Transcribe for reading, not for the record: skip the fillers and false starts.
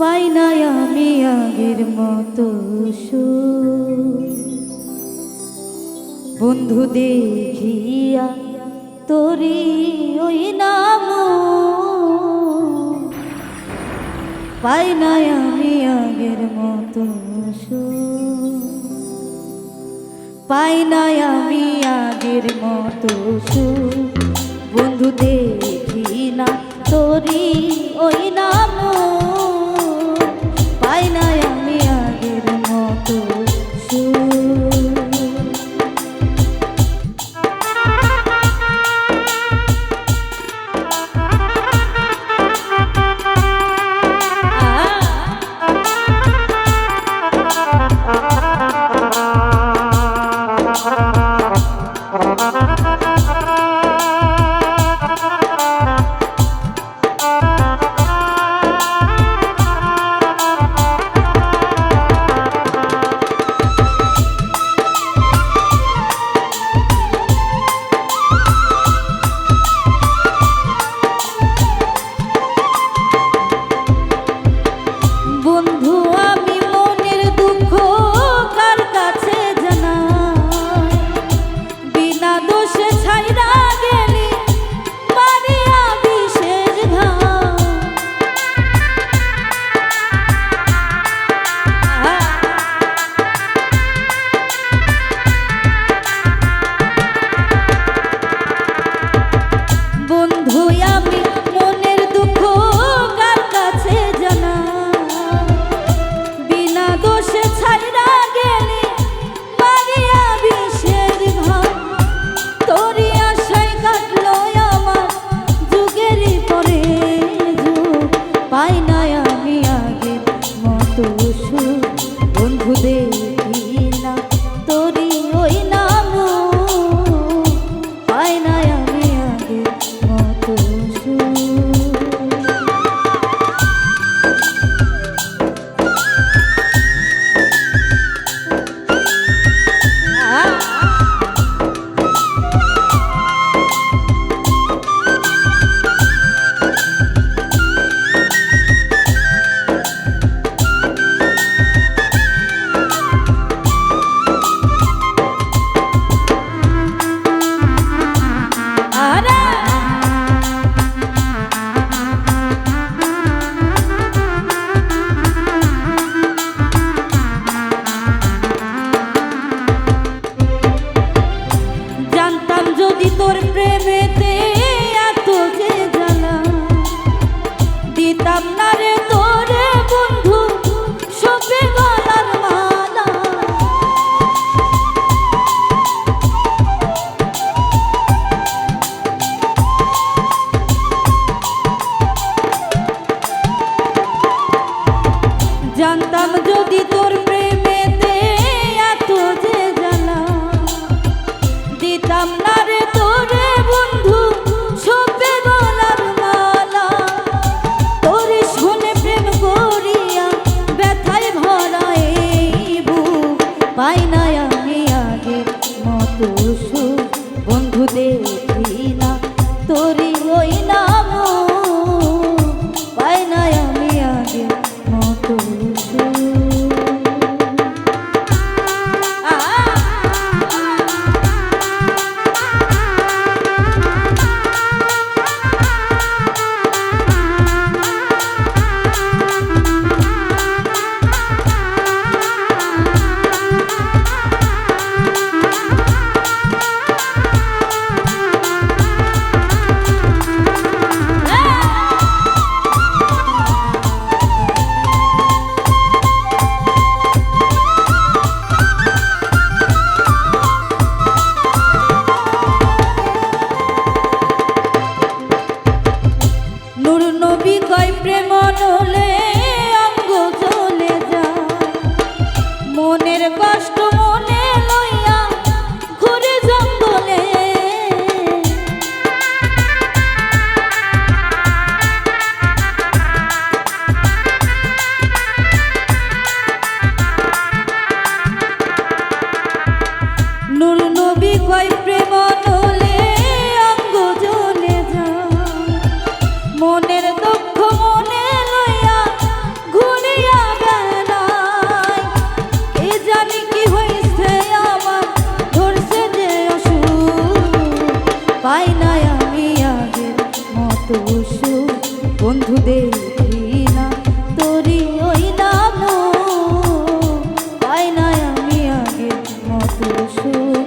পাই না আমি আগের মতো সুখ। বন্ধু দেখিয়া তোরি ওই নাম, পাই না আমি আগের মতো সুখ। পাই না আমি আগের মতো সুখ। বন্ধু দেখি না তোরি ওই নাম, পাই না আমি আগের মতো সুখ। জানতাম যদি তোর প্রেমেতে এত যে জ্বালা, দিতাম না রে তোরে বন্ধু সপে গলার মালা। তোরে শুনে প্রেম করিয়া ব্যথায় ভরা এই বুক, পাই না আমি আগের মতো সুখ। বন্ধু দেখি না তোরই ওই নাম, পাই না আমি আগের মতো নাই আমি আগের মতো সুখ বন্ধু দেখি না তোরই ওই নাম পাই নাই আমি আগের মতো সুখ